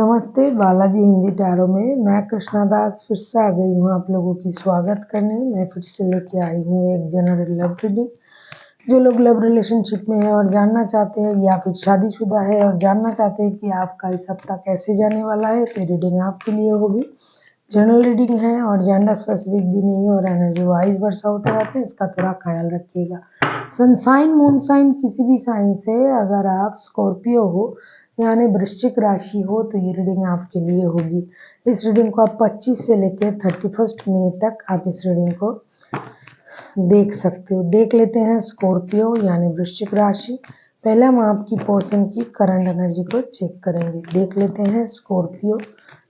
नमस्ते बालाजी हिंदी टैरो में मैं कृष्णा दास फिर से आ गई हूँ आप लोगों की स्वागत करने। मैं फिर से लेके आई हूँ एक जनरल लव रीडिंग। जो लोग लव रिलेशनशिप में है और जानना चाहते हैं या फिर शादीशुदा है और जानना चाहते हैं कि आपका इस हफ्ता कैसे जाने वाला है तो रीडिंग आपके लिए होगी। जनरल रीडिंग है और जेंडर स्पेसिफिक भी नहीं है और एनर्जी वाइज वर्षा होते रहते हैं, इसका थोड़ा ख्याल रखिएगा। सनसाइन मून साइन किसी भी साइन से अगर आप स्कॉर्पियो हो यानी वृश्चिक राशि हो तो ये रीडिंग आपके लिए होगी। इस रीडिंग को आप 25 से लेकर 31 मई तक आप इस रीडिंग को देख सकते हो। देख लेते हैं स्कॉर्पियो यानी वृश्चिक राशि। पहले हम आपकी पर्सन की करंट एनर्जी को चेक करेंगे। देख लेते हैं स्कॉर्पियो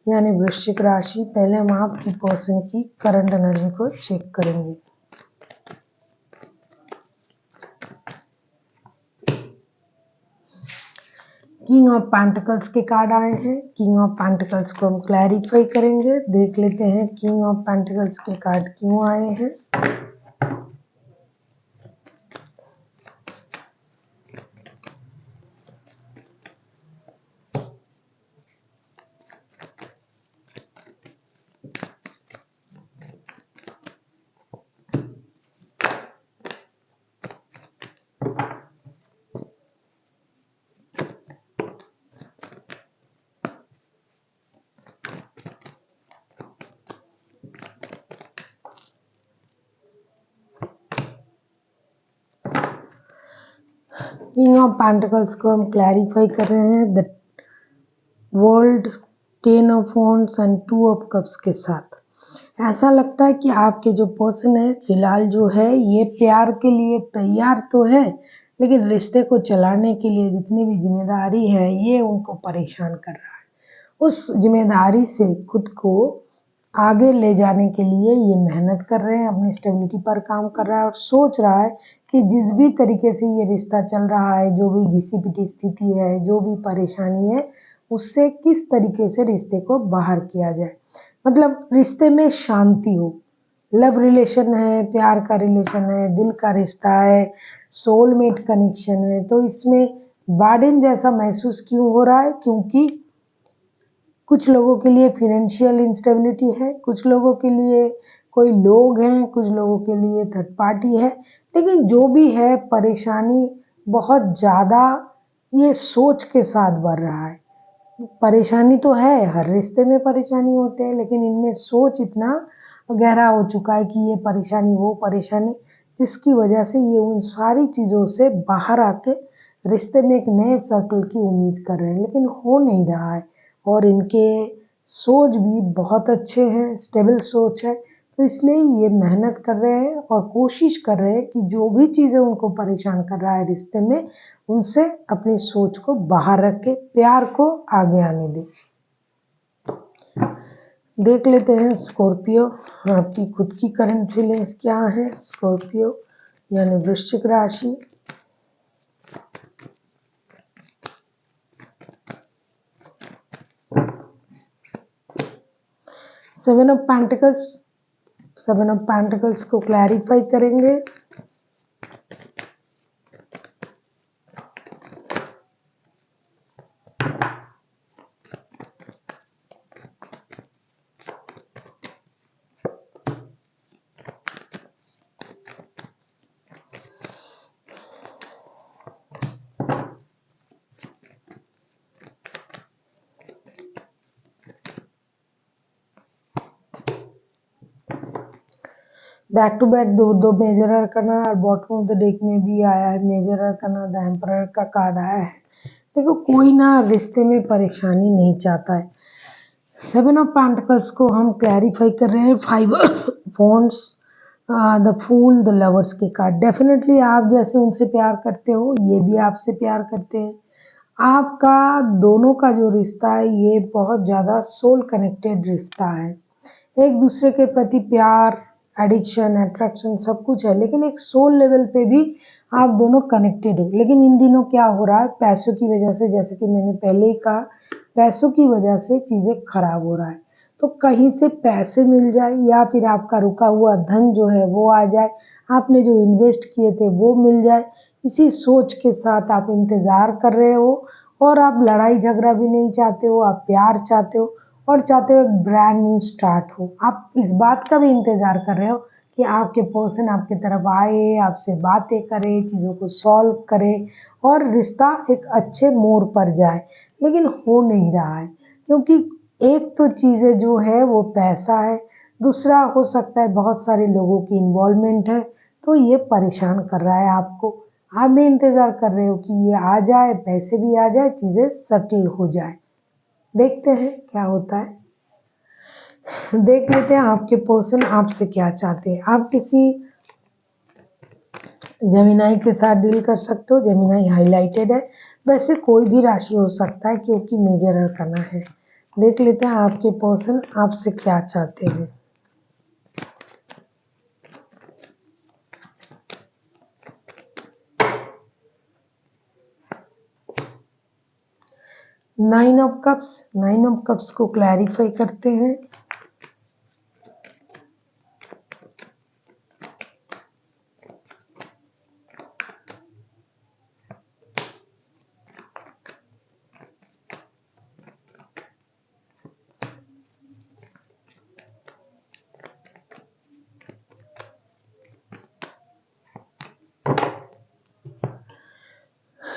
यानी वृश्चिक राशि। पहले हम आपकी पर्सन की करंट एनर्जी को चेक करेंगे। किंग ऑफ पेंटिकल्स के कार्ड आए हैं। किंग ऑफ पेंटिकल्स को हम क्लैरिफाई करेंगे। देख लेते हैं किंग ऑफ पेंटिकल्स के कार्ड क्यों आए हैं। किंग ऑफ पेंटिकल्स को हम क्लैरिफाई कर रहे हैं the world, 10 of wands and 2 of cups के साथ। ऐसा लगता है कि आपके जो पर्सन है फिलहाल जो है ये प्यार के लिए तैयार तो है, लेकिन रिश्ते को चलाने के लिए जितनी भी जिम्मेदारी है ये उनको परेशान कर रहा है। उस जिम्मेदारी से खुद को आगे ले जाने के लिए ये मेहनत कर रहे हैं, अपनी स्टेबिलिटी पर काम कर रहा है और सोच रहा है कि जिस भी तरीके से ये रिश्ता चल रहा है, जो भी घिसी-पिटी स्थिति है, जो भी परेशानी है, उससे किस तरीके से रिश्ते को बाहर किया जाए। मतलब रिश्ते में शांति हो। लव रिलेशन है, प्यार का रिलेशन है, दिल का रिश्ता है, सोलमेट कनेक्शन है, तो इसमें बर्डन जैसा महसूस क्यों हो रहा है? क्योंकि कुछ लोगों के लिए फाइनेंशियल इंस्टेबिलिटी है, कुछ लोगों के लिए कोई लोग हैं, कुछ लोगों के लिए थर्ड पार्टी है, लेकिन जो भी है परेशानी बहुत ज़्यादा ये सोच के साथ बढ़ रहा है। परेशानी तो है, हर रिश्ते में परेशानी होते हैं, लेकिन इनमें सोच इतना गहरा हो चुका है कि ये परेशानी वो परेशानी, जिसकी वजह से ये उन सारी चीज़ों से बाहर आके रिश्ते में एक नए सर्कल की उम्मीद कर रहे हैं, लेकिन हो नहीं रहा है। और इनके सोच भी बहुत अच्छे हैं, स्टेबल सोच है, तो इसलिए ये मेहनत कर रहे हैं और कोशिश कर रहे हैं कि जो भी चीज़ें उनको परेशान कर रहा है रिश्ते में, उनसे अपनी सोच को बाहर रख के प्यार को आगे आने दें। देख लेते हैं स्कॉर्पियो आपकी खुद की करंट फीलिंग्स क्या है। स्कॉर्पियो यानी वृश्चिक राशि। सेवन ऑफ पेंटिकल्स को क्लैरिफाई करेंगे। बैक टू बैक दो मेजर अरकाना और बॉटम ऑफ द डेक में भी आया है मेजर अरकाना, द एम्परर का कार्ड आया है। देखो कोई ना रिश्ते में परेशानी नहीं चाहता है। 7 ऑफ पेंटिकल्स को हम क्लैरिफाई कर रहे हैं। 5 of wands, the fool, the lovers के कार्ड। डेफिनेटली आप जैसे उनसे प्यार करते हो ये भी आपसे प्यार करते हैं। आपका दोनों का जो रिश्ता है ये बहुत ज़्यादा सोल कनेक्टेड रिश्ता है। एक दूसरे के प्रति प्यार, एडिक्शन, अट्रैक्शन सब कुछ है, लेकिन एक सोल लेवल पे भी आप दोनों कनेक्टेड हो। लेकिन इन दिनों क्या हो रहा है, पैसों की वजह से, जैसे कि मैंने पहले ही कहा, पैसों की वजह से चीज़ें खराब हो रहा है। तो कहीं से पैसे मिल जाए या फिर आपका रुका हुआ धन जो है वो आ जाए, आपने जो इन्वेस्ट किए थे वो मिल जाए, इसी सोच के साथ आप इंतज़ार कर रहे हो और आप लड़ाई झगड़ा भी नहीं चाहते हो, आप प्यार चाहते हो और चाहते हो एक ब्रांड न्यू स्टार्ट हो। आप इस बात का भी इंतज़ार कर रहे हो कि आपके पर्सन आपकी तरफ आए, आपसे बातें करे, चीज़ों को सॉल्व करे और रिश्ता एक अच्छे मोड़ पर जाए, लेकिन हो नहीं रहा है क्योंकि एक तो चीज़ें जो है वो पैसा है, दूसरा हो सकता है बहुत सारे लोगों की इन्वॉल्वमेंट है, तो ये परेशान कर रहा है आपको। आप भी इंतज़ार कर रहे हो कि ये आ जाए, पैसे भी आ जाए, चीज़ें सेटल हो जाए। देखते हैं क्या होता है। देख लेते हैं आपके पर्सन आपसे क्या चाहते हैं। आप किसी जेमिनी के साथ डील कर सकते हो, जेमिनी हाइलाइटेड है, वैसे कोई भी राशि हो सकता है क्योंकि मेजर अरकाना है। देख लेते हैं आपके पर्सन आपसे क्या चाहते हैं। नाइन ऑफ कप्स को क्लैरिफाई करते हैं।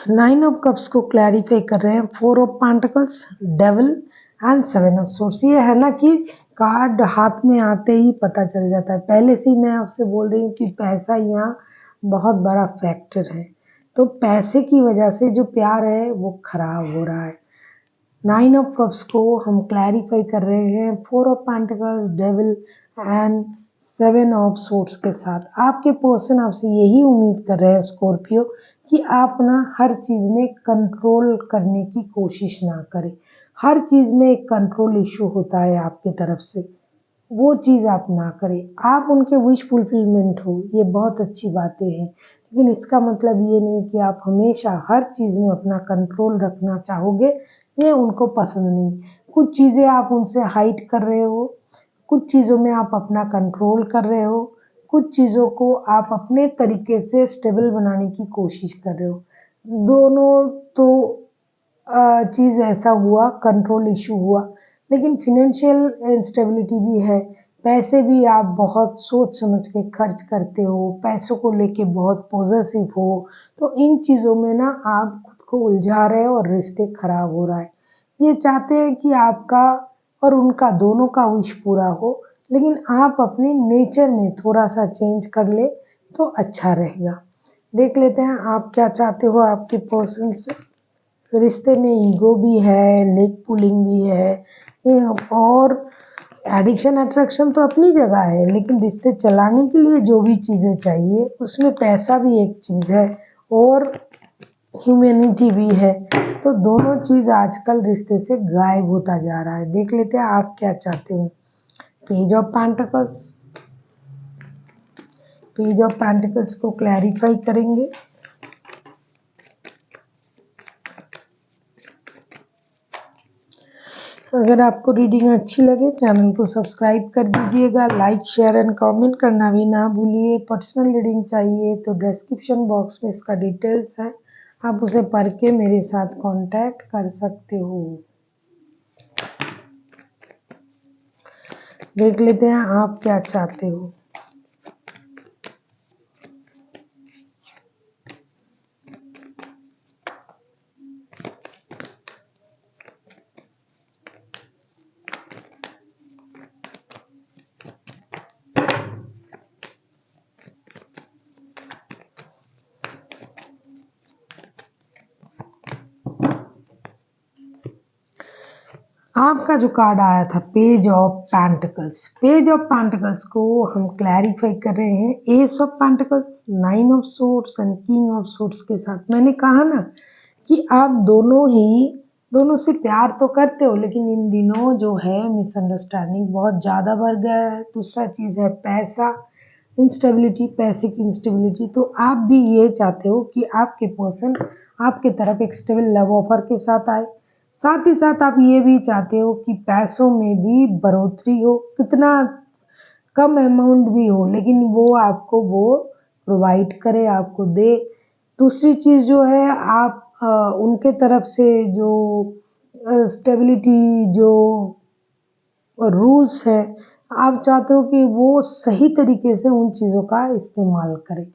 नाइन ऑफ कप्स को क्लैरिफाई कर रहे हैं। Four of pentacles, devil and seven of swords. ये है ना कि कार्ड हाथ में आते ही पता चल जाता है। पहले से ही मैं आपसे बोल रही हूँ कि पैसा यहाँ बहुत बड़ा फैक्टर है, तो पैसे की वजह से जो प्यार है वो खराब हो रहा है। नाइन ऑफ कप्स को हम क्लैरिफाई कर रहे हैं four of pentacles, devil and seven of swords के साथ। आपके पर्सन आपसे यही उम्मीद कर रहे हैं स्कॉर्पियो कि आप ना हर चीज़ में कंट्रोल करने की कोशिश ना करें। हर चीज़ में एक कंट्रोल इशू होता है आपके तरफ से, वो चीज़ आप ना करें। आप उनके विश फुलफिलमेंट हो, ये बहुत अच्छी बातें हैं, लेकिन इसका मतलब ये नहीं कि आप हमेशा हर चीज़ में अपना कंट्रोल रखना चाहोगे, ये उनको पसंद नहीं। कुछ चीज़ें आप उनसे हाइड कर रहे हो, कुछ चीज़ों में आप अपना कंट्रोल कर रहे हो, कुछ चीज़ों को आप अपने तरीके से स्टेबल बनाने की कोशिश कर रहे हो। दोनों तो चीज़ ऐसा हुआ, कंट्रोल इशू हुआ, लेकिन फाइनेंशियल इंस्टेबिलिटी भी है। पैसे भी आप बहुत सोच समझ के खर्च करते हो, पैसों को लेके बहुत पॉसेसिव हो, तो इन चीज़ों में ना आप खुद को उलझा रहे हो और रिश्ते खराब हो रहा है। ये चाहते हैं कि आपका और उनका दोनों का विश पूरा हो, लेकिन आप अपने नेचर में थोड़ा-सा चेंज कर ले तो अच्छा रहेगा। देख लेते हैं आप क्या चाहते हो आपके पर्सन से। रिश्ते में ईगो भी है, लेग पुलिंग भी है, और एडिक्शन अट्रैक्शन तो अपनी जगह है, लेकिन रिश्ते चलाने के लिए जो भी चीज़ें चाहिए उसमें पैसा भी एक चीज़ है और ह्यूमैनिटी भी है, तो दोनों चीज़ आजकल रिश्ते से गायब होता जा रहा है। देख लेते हैं आप क्या चाहते हो। Page of pentacles, page of pentacles को क्लैरिफाई करेंगे। अगर आपको रीडिंग अच्छी लगे चैनल को सब्सक्राइब कर दीजिएगा, लाइक शेयर एंड कमेंट करना भी ना भूलिए। पर्सनल रीडिंग चाहिए तो डिस्क्रिप्शन बॉक्स में इसका डिटेल्स है, आप उसे पढ़ के मेरे साथ कांटेक्ट कर सकते हो। देख लेते हैं आप क्या चाहते हो। आपका जो कार्ड आया था page of pentacles, page of pentacles को हम क्लैरिफाई कर रहे हैं S of pentacles, nine of swords and king of swords के साथ। मैंने कहा ना कि आप दोनों से प्यार तो करते हो, लेकिन इन दिनों जो है मिसअंडरस्टैंडिंग बहुत ज़्यादा बढ़ गया है। दूसरा चीज़ है पैसा इंस्टेबिलिटी, पैसे की इंस्टेबिलिटी। तो आप भी ये चाहते हो कि आपके पर्सन आपके तरफ एक स्टेबल लव ऑफर के साथ आए, साथ ही साथ आप ये भी चाहते हो कि पैसों में भी बढ़ोतरी हो, कितना कम अमाउंट भी हो, लेकिन वो आपको वो प्रोवाइड करे, आपको दे। दूसरी चीज़ जो है आप उनके तरफ से जो स्टेबिलिटी जो रूल्स है, आप चाहते हो कि वो सही तरीके से उन चीज़ों का इस्तेमाल करें।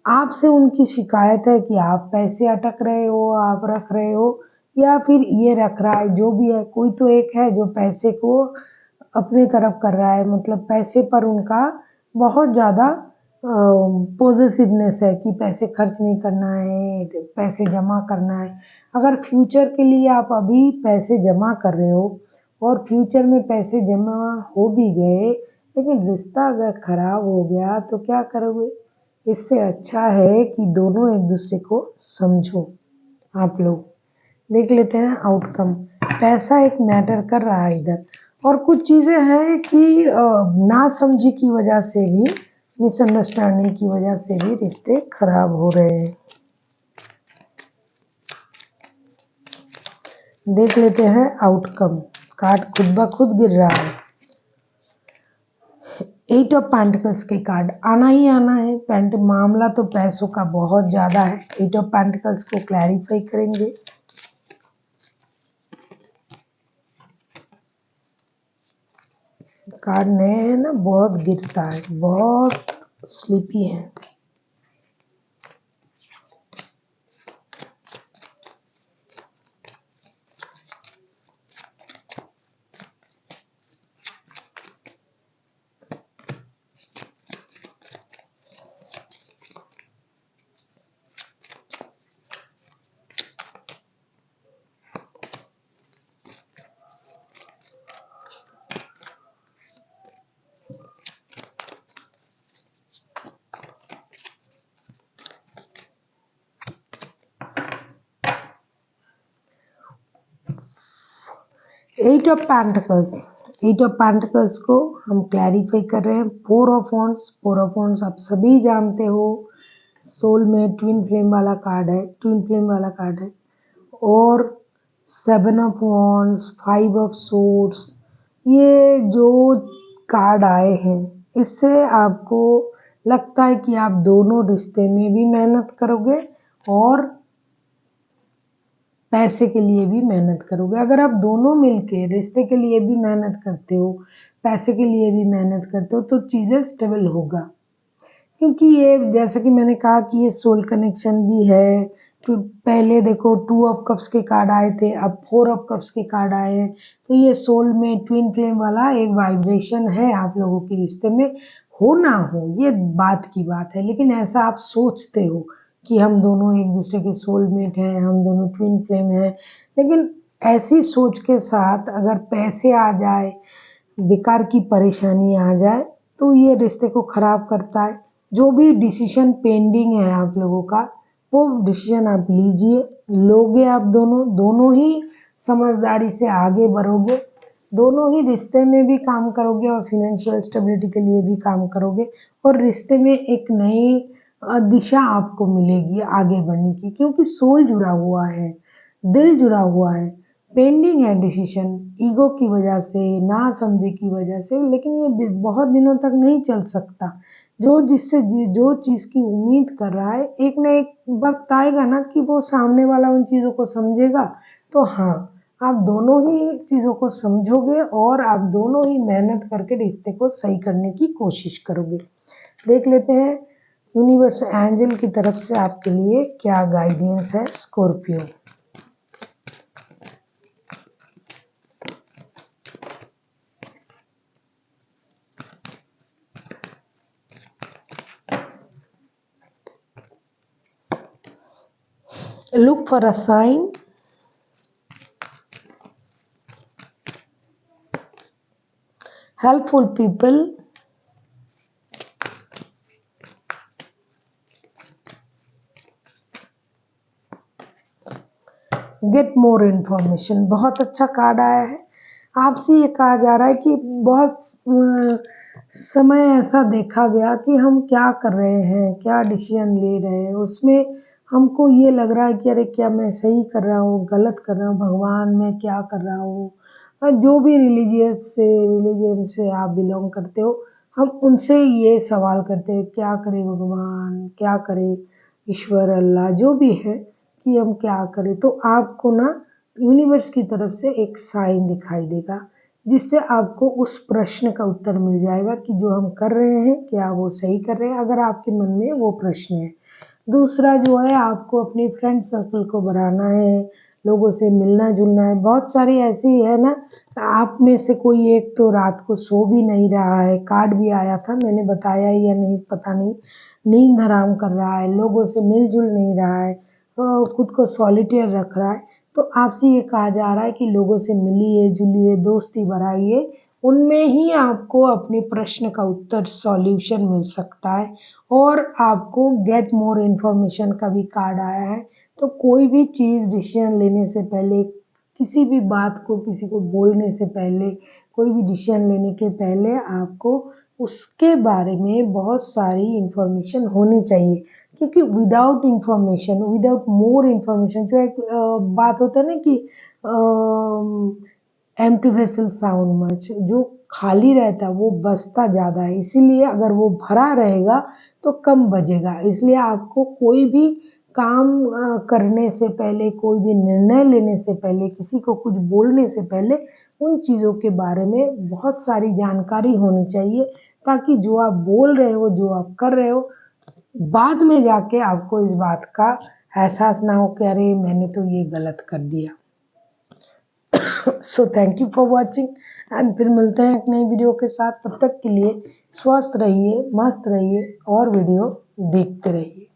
आपसे उनकी शिकायत है कि आप पैसे अटक रहे हो, आप रख रहे हो या फिर ये रख रहा है, जो भी है, कोई तो एक है जो पैसे को अपनी तरफ कर रहा है, मतलब पैसे पर उनका बहुत ज़्यादा पॉसेसिवनेस है कि पैसे खर्च नहीं करना है, पैसे जमा करना है। अगर फ्यूचर के लिए आप अभी पैसे जमा कर रहे हो और फ्यूचर में पैसे जमा हो भी गए, लेकिन रिश्ता अगर खराब हो गया तो क्या करोगे? इससे अच्छा है कि दोनों एक दूसरे को समझो। आप लोग देख लेते हैं आउटकम। पैसा एक मैटर कर रहा है इधर, और कुछ चीज़ें हैं कि नासमझी की वजह से भी, मिसअंडरस्टैंडिंग की वजह से भी रिश्ते खराब हो रहे हैं। देख लेते हैं आउटकम। कार्ड खुद ब खुद गिर रहा है। 8 ऑफ पेंटिकल्स के कार्ड आना ही आना है। मामला तो पैसों का बहुत ज़्यादा है। 8 ऑफ पेंटिकल्स को क्लैरिफाई करेंगे। कार्ड नए हैं ना, बहुत गिरता है, बहुत स्लीपी है। एट ऑफ पेंटिकल्स को हम क्लैरिफाई कर रहे हैं। 4 ऑफ वॉन्ड्स आप सभी जानते हो, सोल में ट्विन फ्लेम वाला कार्ड है। और 7 ऑफ वॉन्ड्स, 5 ऑफ सोर्ड्स, ये जो कार्ड आए हैं, इससे आपको लगता है कि आप दोनों रिश्ते में भी मेहनत करोगे और पैसे के लिए भी मेहनत करोगे। अगर आप दोनों मिलके रिश्ते के लिए भी मेहनत करते हो, पैसे के लिए भी मेहनत करते हो, तो चीज़ें स्टेबल होगा। क्योंकि ये जैसा कि मैंने कहा कि ये सोल कनेक्शन भी है। तो पहले देखो 2 ऑफ कप्स के कार्ड आए थे, अब 4 ऑफ कप्स के कार्ड आए हैं। तो ये सोल में ट्विन फ्लेम वाला एक वाइब्रेशन है आप लोगों के रिश्ते में। हो ना हो ये बात की बात है, लेकिन ऐसा आप सोचते हो कि हम दोनों एक दूसरे के सोलमेट हैं, हम दोनों ट्विन फ्लेम हैं। लेकिन ऐसी सोच के साथ अगर पैसे आ जाए, बेकार की परेशानी आ जाए, तो ये रिश्ते को खराब करता है। जो भी डिसीजन पेंडिंग है आप लोगों का, वो डिसीजन आप लीजिए, लोगे आप दोनों ही समझदारी से आगे बढ़ोगे, दोनों ही रिश्ते में भी काम करोगे और फाइनेंशियल स्टेबिलिटी के लिए भी काम करोगे, और रिश्ते में एक नई दिशा आपको मिलेगी आगे बढ़ने की। क्योंकि सोल जुड़ा हुआ है, दिल जुड़ा हुआ है। पेंडिंग है डिसीजन, ईगो की वजह से, नासमझी की वजह से, लेकिन ये बहुत दिनों तक नहीं चल सकता। जो चीज़ की उम्मीद कर रहा है, एक ना एक वक्त आएगा ना कि वो सामने वाला उन चीज़ों को समझेगा। तो हाँ, आप दोनों ही चीज़ों को समझोगे और आप दोनों ही मेहनत करके रिश्ते को सही करने की कोशिश करोगे। देख लेते हैं यूनिवर्स एंजल की तरफ से आपके लिए क्या गाइडेंस है Scorpio. Look for a sign. Helpful people. Get more information. बहुत अच्छा कार्ड आया है। आपसे ये कहा जा रहा है कि बहुत समय ऐसा देखा गया कि हम क्या कर रहे हैं, क्या डिसीजन ले रहे हैं, उसमें हमको ये लग रहा है कि अरे क्या मैं सही कर रहा हूँ, गलत कर रहा हूँ, भगवान मैं क्या कर रहा हूँ। और जो भी रिलीजन से आप बिलोंग करते हो, हम उनसे ये सवाल करते हैं क्या करे भगवान, क्या करे ईश्वर, अल्लाह, जो भी है। कि हम क्या करें, तो आपको ना यूनिवर्स की तरफ से एक साइन दिखाई देगा, जिससे आपको उस प्रश्न का उत्तर मिल जाएगा कि जो हम कर रहे हैं क्या वो सही कर रहे हैं, अगर आपके मन में वो प्रश्न है। दूसरा जो है, आपको अपने फ्रेंड सर्कल को बढ़ाना है, लोगों से मिलना जुलना है। बहुत सारी ऐसी है ना, आप में से कोई एक तो रात को सो भी नहीं रहा है, कार्ड भी आया था, मैंने बताया या नहीं पता नहीं, नींद हराम कर रहा है, लोगों से मिलजुल नहीं रहा है, खुद को सॉलिटेयर रख रहा है। तो आपसे ये कहा जा रहा है कि लोगों से मिलिए जुलिए, दोस्ती बढ़ाइए, उनमें ही आपको अपने प्रश्न का उत्तर सॉल्यूशन मिल सकता है। और आपको गेट मोर इन्फॉर्मेशन का भी कार्ड आया है। तो कोई भी चीज़ डिसीजन लेने से पहले, किसी भी बात को किसी को बोलने से पहले, कोई भी डिसीजन लेने के पहले आपको उसके बारे में बहुत सारी इन्फॉर्मेशन होनी चाहिए, क्योंकि without information, without more information, जो एक बात होता है ना कि एम्प्टी वेसल साउंड मच, जो खाली रहता है वो बजता ज़्यादा है, इसीलिए अगर वो भरा रहेगा तो कम बजेगा। इसलिए आपको कोई भी काम करने से पहले, कोई भी निर्णय लेने से पहले, किसी को कुछ बोलने से पहले उन चीज़ों के बारे में बहुत सारी जानकारी होनी चाहिए, ताकि जो आप बोल रहे हो, जो आप कर रहे हो, बाद में जाके आपको इस बात का एहसास ना हो कि अरे मैंने तो ये गलत कर दिया। So thank you for watching, and फिर मिलते हैं एक नई वीडियो के साथ। तब तक के लिए स्वस्थ रहिए, मस्त रहिए और वीडियो देखते रहिए।